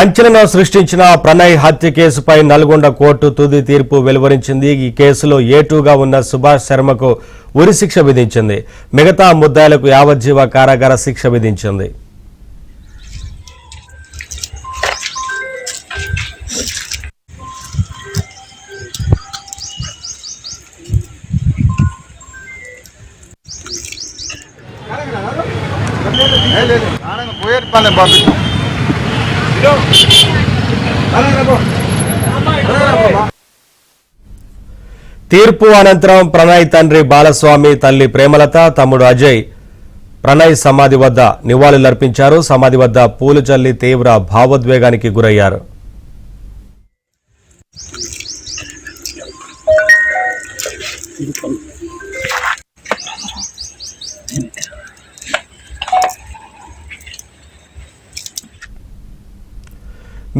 సంచలనం సృష్టించిన ప్రణయ్ హత్య కేసుపై నల్గొండ కోర్టు తుది తీర్పు వెలువరించింది. ఈ కేసులో ఏటూగా ఉన్న సుభాష్ శర్మకు ఉరిశిక్ష విధించింది. మిగతా ముద్దాయిలకు యావజ్జీవ కారాగార శిక్ష విధించింది. తీర్పు అనంతరం ప్రణయ్ తండ్రి బాలస్వామి, తల్లి ప్రేమలత, తమ్ముడు అజయ్ ప్రణయ్ సమాధి వద్ద నివాళులర్పించారు. సమాధి వద్ద పూలు చల్లి తీవ్ర భావోద్వేగానికి గురయ్యారు.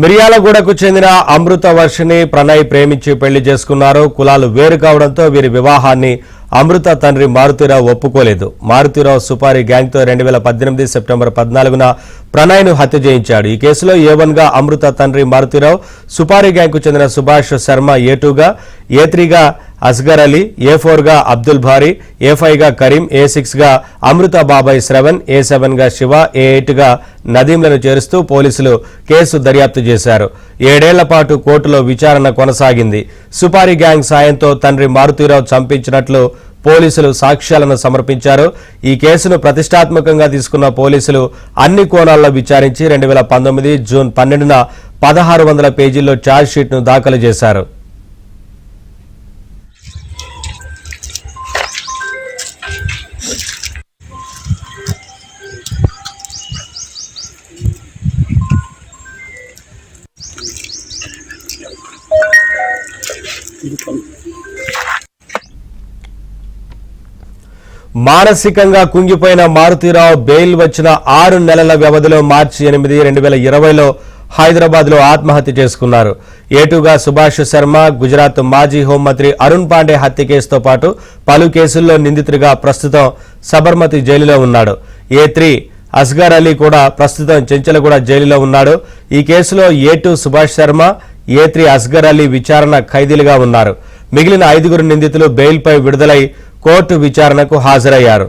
మిర్యాలగూడకు చెందిన అమృత వర్షిని ప్రణయ్ ప్రేమించి పెళ్లి చేసుకున్నారు. కులాలు వేరు కావడంతో వీరి వివాహాన్ని అమృత తండ్రి మారుతీరావు ఒప్పుకోలేదు. మారుతీరావు సుపారీ గ్యాంగ్తో 2018 సెప్టెంబర్ 14న ప్రణయ్ను హత్య చేయించాడు. ఈ కేసులో A1గా అమృత తండ్రి మారుతీరావు, సుపారీ గ్యాంగ్కు చెందిన సుభాష్ శర్మ A2గా, A3గా అస్గర్ అలీ, A4గా అబ్దుల్ భారీ, A5గా కరీం, A6గా అమృత బాబాయ్ శ్రవణ్, A7గా శివ, A8గా నదీంలను చేరుస్తూ పోలీసులు కేసు దర్యాప్తు చేశారు. 7 ఏళ్ల పాటు కోర్టులో విచారణ కొనసాగింది. సుపారీ గ్యాంగ్ సాయంతో తండ్రి మారుతీరావు చంపించినట్లు పోలీసులు సాక్ష్యాలను సమర్పించారు. ఈ కేసును ప్రతిష్టాత్మకంగా తీసుకున్న పోలీసులు అన్ని కోణాల్లో విచారించి 2019 జూన్ 12న 1600 పేజీల్లో ఛార్జ్షీట్ను దాఖలు చేశారు. మానసికంగా కుంగిపోయిన మారుతీరావు బెయిల్ వచ్చిన 6 నెలల వ్యవధిలో మార్చి 8, 2020లో హైదరాబాద్లో ఆత్మహత్య చేసుకున్నారు. ఏటూగా సుభాష్ శర్మ గుజరాత్ మాజీ హోంమంత్రి అరుణ్ పాండే హత్య కేసుతో పాటు పలు కేసుల్లో నిందితుడిగా ప్రస్తుతం సబర్మతి జైలులో ఉన్నాడు. A3 అస్గర్ అలీ కూడా ప్రస్తుతం చెంచలగూడ జైలులో ఉన్నాడు. ఈ కేసులో A2 సుభాష్ శర్మ, A3 అస్గర్ అలీ విచారణ ఖైదీలుగా ఉన్నారు. మిగిలిన 5 నిందితులు బెయిల్పై విడుదలై కోర్టు విచారణకు హాజరయ్యారు.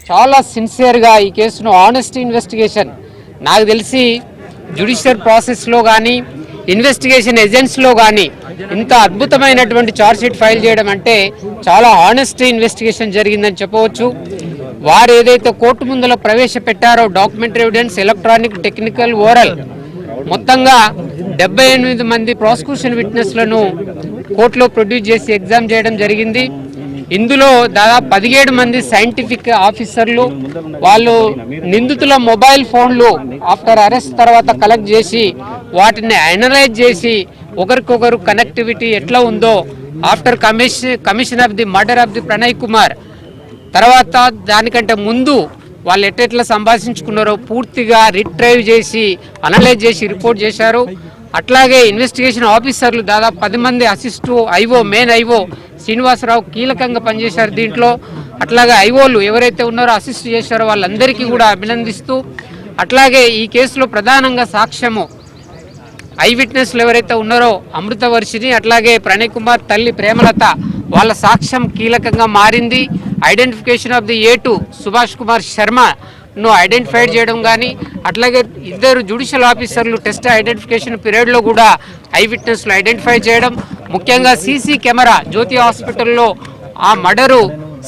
చాలా సిన్సియర్గా ఈ కేసును ఆనెస్ట్ ఇన్వెస్టిగేషన్, నాకు తెలిసి జ్యుడిషియల్ ప్రాసెస్లో కానీ ఇన్వెస్టిగేషన్ ఏజెంట్స్లో కానీ ఇంత అద్భుతమైనటువంటి ఛార్జ్షీట్ ఫైల్ చేయడం అంటే చాలా ఆనెస్ట్ ఇన్వెస్టిగేషన్ జరిగిందని చెప్పవచ్చు. వారు ఏదైతే కోర్టు ముందులో ప్రవేశపెట్టారో documentary evidence, electronic, technical, oral, మొత్తంగా 78 మంది ప్రాసిక్యూషన్ విట్నెస్లను కోర్టులో ప్రొడ్యూస్ చేసి ఎగ్జామ్ చేయడం జరిగింది. ఇందులో దాదాపు 17 మంది సైంటిఫిక్ ఆఫీసర్లు వాళ్ళు నిందితుల మొబైల్ ఫోన్లు ఆఫ్టర్ అరెస్ట్ తర్వాత కలెక్ట్ చేసి వాటిని అనలైజ్ చేసి ఒకరికొకరు కనెక్టివిటీ ఎట్లా ఉందో after commission of the murder of the Pranay Kumar తర్వాత దానికంటే ముందు వాళ్ళు ఎట్లా సంభాషించుకున్నారో పూర్తిగా రిట్రైవ్ చేసి అనలైజ్ చేసి రిపోర్ట్ చేశారు. అట్లాగే ఇన్వెస్టిగేషన్ ఆఫీసర్లు దాదాపు 10 మంది assist IO, main IO Srinivasa Rao కీలకంగా పనిచేశారు దీంట్లో. అట్లాగే ఐఓలు ఎవరైతే ఉన్నారో అసిస్ట్ చేశారో వాళ్ళందరికీ కూడా అభినందిస్తూ, అట్లాగే ఈ కేసులో ప్రధానంగా సాక్ష్యము ఐ విట్నెస్లు ఎవరైతే ఉన్నారో అమృత వర్షిని, అట్లాగే ప్రణయ్ కుమార్ తల్లి ప్రేమలత వాళ్ళ సాక్ష్యం కీలకంగా మారింది. Identification of the A2 Subhash Kumar శర్మను ఐడెంటిఫై చేయడం కానీ, అట్లాగే 2 జ్యుడిషియల్ ఆఫీసర్లు టెస్ట్ ఐడెంటిఫికేషన్ పీరియడ్లో కూడా ఐ విట్నెస్లు ఐడెంటిఫై చేయడం, ముఖ్యంగా సీసీ కెమెరా జ్యోతి హాస్పిటల్లో ఆ మర్డరు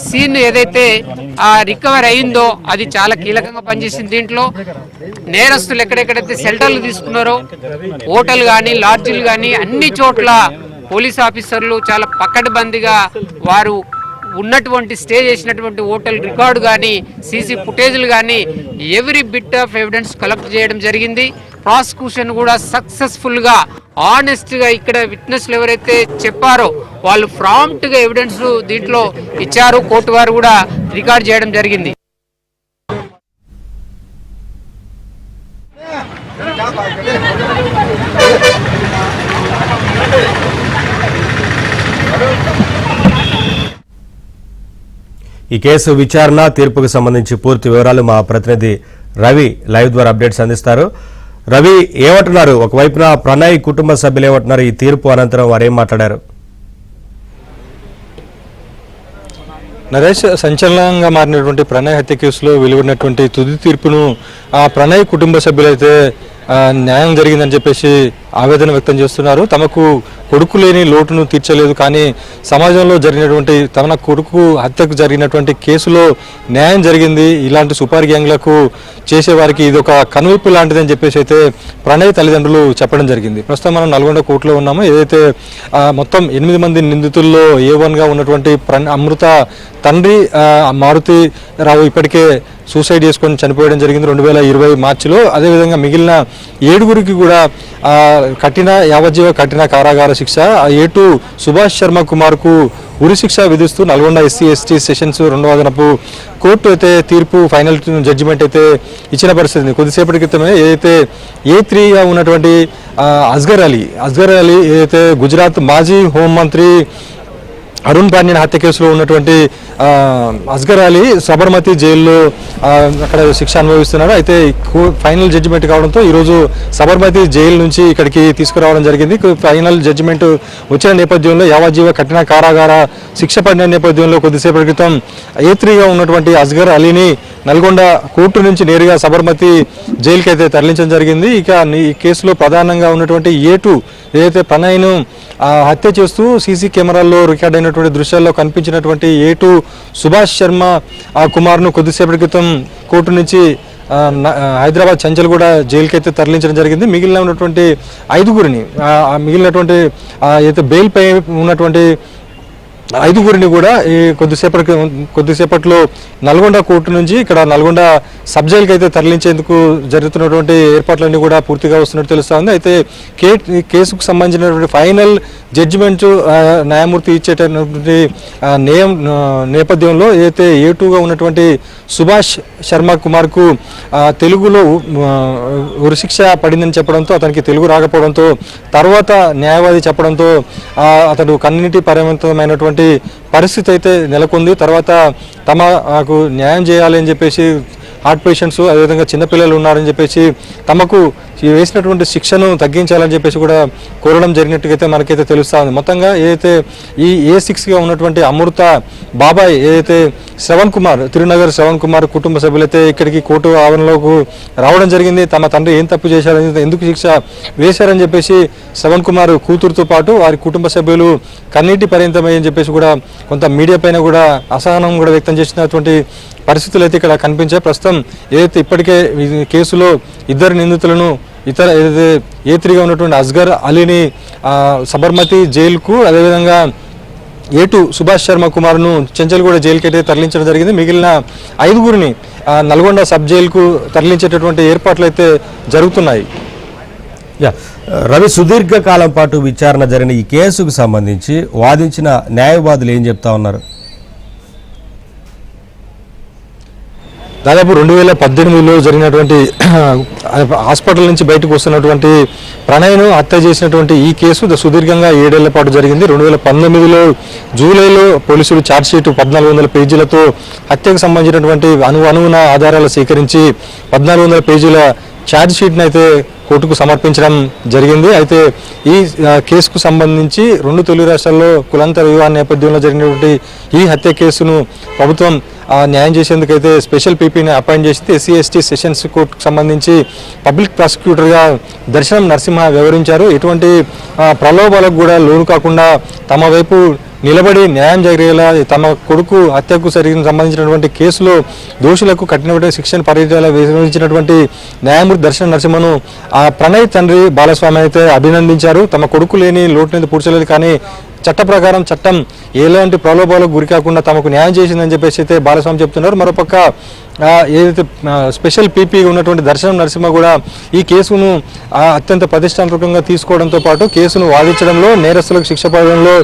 సీన్ ఏదైతే రికవర్ అయిందో అది చాలా కీలకంగా పనిచేసింది. దీంట్లో నేరస్తులు ఎక్కడెక్కడైతే షెల్టర్లు తీసుకున్నారో హోటల్ కానీ లాడ్జీలు కానీ అన్ని చోట్ల పోలీస్ ఆఫీసర్లు చాలా పకడ్బందీగా వారు ఉన్నటువంటి స్టే చేసినటువంటి హోటల్ రికార్డు కానీ సీసీ ఫుటేజ్లు కానీ every bit of evidence collect చేయడం జరిగింది. ప్రాసిక్యూషన్ కూడా సక్సెస్ఫుల్గా ఆనెస్ట్గా ఇక్కడ విట్నెస్లు ఎవరైతే చెప్పారో వాళ్ళు ప్రాంప్ట్గా ఎవిడెన్స్ దీంట్లో ఇచ్చారు. కోర్టు వారు కూడా రికార్డ్ చేయడం జరిగింది. ఈ కేసు విచారణ తీర్పుకు సంబంధించి పూర్తి వివరాలు మా ప్రతినిధి రవి లైవ్ ద్వారా అప్డేట్స్ అందిస్తారు. రవి, ఏమంటున్నారు? ఒకవైపున ప్రణయ్ కుటుంబ సభ్యులు ఏమంటున్నారు? ఈ తీర్పు అనంతరం వారు ఏం మాట్లాడారు? నరేష్, సంచలనంగా మారినటువంటి ప్రణయ్ హత్య కేసులో వెలువడినటువంటి తుది తీర్పును ఆ ప్రణయ్ కుటుంబ సభ్యులైతే న్యాయం జరిగిందని చెప్పేసి ఆవేదన వ్యక్తం చేస్తున్నారు. తమకు కొడుకు లేని లోటును తీర్చలేదు, కానీ సమాజంలో జరిగినటువంటి తమ కొడుకు హత్యకు జరిగినటువంటి కేసులో న్యాయం జరిగింది. ఇలాంటి సుపారీ గ్యాంగ్లకు చేసేవారికి ఇది ఒక కనువిప్పు లాంటిదని చెప్పేసి అయితే ప్రణయ్ తల్లిదండ్రులు చెప్పడం జరిగింది. ప్రస్తుతం మనం నల్గొండ కోర్టులో ఉన్నాము. ఏదైతే మొత్తం 8 మంది నిందితుల్లో A1గా ఉన్నటువంటి అమృత తండ్రి మారుతి రావు ఇప్పటికే సూసైడ్ చేసుకొని చనిపోయడం జరిగింది 2020 మార్చిలో. అదేవిధంగా మిగిలిన 7గురికి కూడా యావజ్జీవ కఠిన కారాగార శిక్ష, A2 సుభాష్ శర్మ కుమార్కు ఉరి శిక్ష విధిస్తూ నల్గొండ SC/ST సెషన్స్ 2వ అదనపు కోర్టు అయితే తీర్పు ఫైనల్ జడ్జిమెంట్ అయితే ఇచ్చిన పరిస్థితి. కొద్దిసేపటి క్రితమే ఏదైతే A3గా ఉన్నటువంటి అస్గర్ అలీ ఏదైతే గుజరాత్ మాజీ హోంమంత్రి అరుణ్ పాండ్యన్ హత్య కేసులో ఉన్నటువంటి అస్గర్ అలీ సబర్మతి జైల్లో అక్కడ శిక్ష అనుభవిస్తున్నారు. అయితే ఫైనల్ జడ్జిమెంట్ కావడంతో ఈరోజు సబర్మతి జైలు నుంచి ఇక్కడికి తీసుకురావడం జరిగింది. ఫైనల్ జడ్జిమెంట్ వచ్చిన నేపథ్యంలో యావజ్జీవ కఠిన కారాగార శిక్ష పడిన నేపథ్యంలో కొద్దిసేపటి క్రితం A3గా ఉన్నటువంటి అస్గర్ అలీని నల్గొండ కోర్టు నుంచి నేరుగా సబర్మతి జైలుకి అయితే తరలించడం జరిగింది. ఇక ఈ కేసులో ప్రధానంగా ఉన్నటువంటి A2 ఏదైతే ప్రణయ్ను హత్య చేస్తూ సీసీ కెమెరాల్లో రికార్డ్ అయినటువంటి దృశ్యాల్లో కనిపించినటువంటి A2 సుభాష్ శర్మ కుమార్ను కొద్దిసేపటి క్రితం కోర్టు నుంచి హైదరాబాద్ చంచల్గూడ జైలుకి అయితే తరలించడం జరిగింది. మిగిలిన ఉన్నటువంటి 5గురిని మిగిలినటువంటి అయితే బెయిల్పై ఉన్నటువంటి 5గురిని కూడా ఈ కొద్దిసేపట్లో నల్గొండ కోర్టు నుంచి ఇక్కడ నల్గొండ సబ్ జైలుకి అయితే తరలించేందుకు జరుగుతున్నటువంటి ఏర్పాట్లన్నీ కూడా పూర్తిగా వస్తున్నట్టు తెలుస్తోంది. అయితే కేసుకు సంబంధించినటువంటి ఫైనల్ జడ్జిమెంట్ న్యాయమూర్తి ఇచ్చేటటువంటి నేపథ్యంలో ఏదైతే A2గా ఉన్నటువంటి సుభాష్ శర్మ కుమార్కు తెలుగులో ఉరిశిక్ష పడిందని చెప్పడంతో అతనికి తెలుగు రాకపోవడంతో తర్వాత న్యాయవాది చెప్పడంతో అతడు కన్నీటి పరిమితమైనటువంటి పరిస్థితి అయితే నెలకొంది. తర్వాత తమకు న్యాయం చేయాలి అని చెప్పేసి హార్ట్ పేషెంట్స్ అదేవిధంగా చిన్నపిల్లలు ఉన్నారని చెప్పేసి తమకు వేసినటువంటి శిక్షను తగ్గించాలని చెప్పేసి కూడా కోరడం జరిగినట్టుగైతే మనకైతే తెలుస్తూ ఉంది. మొత్తంగా ఏదైతే ఈ A6గా ఉన్నటువంటి అమృత బాబాయ్ ఏదైతే తిరునగర్ శ్రవణ్ కుమార్ కుటుంబ సభ్యులైతే ఇక్కడికి కోర్టు ఆవరణలోకి రావడం జరిగింది. తమ తండ్రి ఏం తప్పు చేశారని, ఎందుకు శిక్ష వేశారని చెప్పేసి శ్రవణ్ కుమార్ కూతురుతో పాటు వారి కుటుంబ సభ్యులు కన్నీటి పరిమితమని చెప్పేసి కూడా కొంత మీడియా పైన కూడా అసహనం కూడా వ్యక్తం చేసినటువంటి పరిస్థితులు అయితే ఇక్కడ కనిపించాయి. ప్రస్తుతం ఏదైతే ఇప్పటికే ఈ కేసులో 2 నిందితులను ఏదైతే A3గా ఉన్నటువంటి అస్గర్ అలీని సబర్మతి జైలుకు అదేవిధంగా A2 సుభాష్ శర్మ కుమార్ను చెంచల్గూడ జైలుకి అయితే తరలించడం జరిగింది. మిగిలిన 5గురిని నల్గొండ సబ్ జైలుకు తరలించేటటువంటి ఏర్పాట్లు అయితే జరుగుతున్నాయి. రవి, సుదీర్ఘకాలం పాటు విచారణ జరిగిన ఈ కేసుకు సంబంధించి వాదించిన న్యాయవాదులు ఏం చెప్తా ఉన్నారు? దాదాపు 2018లో జరిగినటువంటి హాస్పిటల్ నుంచి బయటకు వస్తున్నటువంటి ప్రణయ్ను హత్య చేసినటువంటి ఈ కేసు సుదీర్ఘంగా 7 ఏళ్ల పాటు జరిగింది. 2019లో జూలైలో పోలీసులు ఛార్జ్షీట్ 1400 పేజీలతో హత్యకు సంబంధించినటువంటి అణువున ఆధారాలు సేకరించి 1400 పేజీల ఛార్జ్షీట్ని అయితే కోర్టుకు సమర్పించడం జరిగింది. అయితే ఈ కేసుకు సంబంధించి 2 తెలుగు రాష్ట్రాల్లో కులాంతర వివాహ నేపథ్యంలో జరిగినటువంటి ఈ హత్య కేసును ప్రభుత్వం న్యాయం చేసేందుకైతే స్పెషల్ పీపీని అపాయింట్ చేసింది. SC/ST సెషన్స్ కోర్టుకు సంబంధించి పబ్లిక్ ప్రాసిక్యూటర్గా దర్శనం నరసింహ వివరించారు. ఎటువంటి ప్రలోభాలకు కూడా లోను కాకుండా తమ వైపు నిలబడి న్యాయం జరిగేలా తమ కొడుకు హత్యకు సంబంధించినటువంటి కేసులో దోషులకు కఠినమైన శిక్షణ పరిధిలో వివరించినటువంటి న్యాయమూర్తి దర్శన నరసింహను ఆ ప్రణయ్ తండ్రి బాలస్వామి అయితే అభినందించారు. తమ కొడుకు లేని లోటునైతే పూడ్చలేదు, కానీ చట్ట ప్రకారం చట్టం ఎలాంటి ప్రలోభాలకు గురి కాకుండా తమకు న్యాయం చేసిందని చెప్పేసి అయితే బాలస్వామి చెప్తున్నారు. మరోపక్క ఏదైతే స్పెషల్ పీపీ ఉన్నటువంటి దర్శనం నరసింహ కూడా ఈ కేసును అత్యంత ప్రతిష్టాత్మకంగా తీసుకోవడంతో పాటు కేసును వాదించడంలో, నేరస్తులకు శిక్ష పడడంలో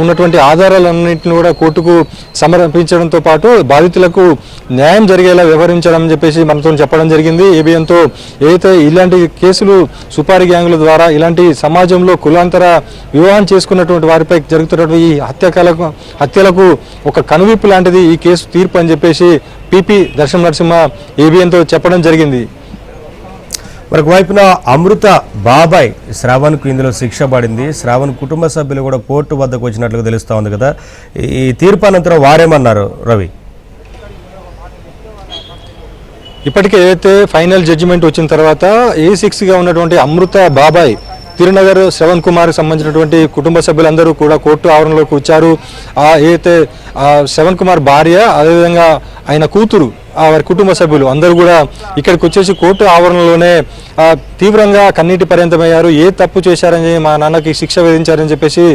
ఉన్నటువంటి ఆధారాలన్నింటినీ కూడా కోర్టుకు సమర్పించడంతో పాటు బాధితులకు న్యాయం జరిగేలా వ్యవహరించడం చెప్పేసి మనతో చెప్పడం జరిగింది. ఏబిఎన్తో ఏదైతే ఇలాంటి కేసులు సుపారీ గ్యాంగుల ద్వారా ఇలాంటి సమాజంలో కులాంతర వివాహం చేసుకున్నటువంటి వారిపై జరుగుతున్నటువంటి ఈ హత్యలకు ఒక కనువిప్పు లాంటిది ఈ కేసు తీర్పు అని చెప్పేసి పీపీ దర్శన నరసింహ ఏబిఎన్తో చెప్పడం జరిగింది. మరొక వైపున అమృత బాబాయ్ శ్రావణ్కు ఇందులో శిక్ష పడింది. శ్రావణ్ కుటుంబ సభ్యులు కూడా కోర్టు వద్దకు వచ్చినట్లుగా తెలుస్తూ ఉంది కదా. ఈ తీర్పు అనంతరం వారేమన్నారు రవి? ఇప్పటికే ఏదైతే ఫైనల్ జడ్జిమెంట్ వచ్చిన తర్వాత A6గా ఉన్నటువంటి అమృత బాబాయ్ తిరునగర్ శ్రవణ్ కుమార్కి సంబంధించినటువంటి కుటుంబ సభ్యులందరూ కూడా కోర్టు ఆవరణలోకి వచ్చారు. ఏదైతే శ్రవణ్ కుమార్ భార్య, అదేవిధంగా ఆయన కూతురు, వారి కుటుంబ సభ్యులు అందరూ కూడా ఇక్కడికి వచ్చేసి కోర్టు ఆవరణలోనే తీవ్రంగా కన్నీటి పర్యంతమయ్యారు. ఏ తప్పు చేశారని మా నాన్నకి శిక్ష విధించారని చెప్పేసి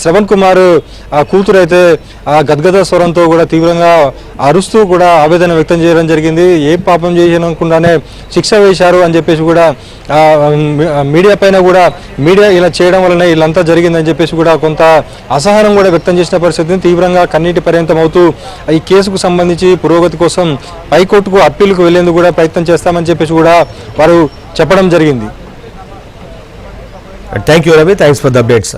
శ్రవణ్ కుమార్ కూతురు అయితే గద్గద స్వరంతో కూడా తీవ్రంగా అరుస్తూ కూడా ఆవేదన వ్యక్తం చేయడం జరిగింది. ఏ పాపం చేయకుండానే శిక్ష వేశారు అని చెప్పేసి కూడా మీడియా పైన కూడా మీడియా ఇలా చేయడం వలన వీళ్ళంతా జరిగిందని చెప్పేసి కూడా కొంత అసహనం కూడా వ్యక్తం చేసిన పరిస్థితిని తీవ్రంగా కన్నీటి పర్యంతం అవుతూ ఈ కేసుకు సంబంధించి పురోగతి కోసం హైకోర్టుకు అప్పీలుకు వెళ్లేందుకు కూడా ప్రయత్నం చేస్తామని చెప్పేసి కూడా వారు చెప్పడం జరిగింది. Thank you Ravi, thanks for the updates.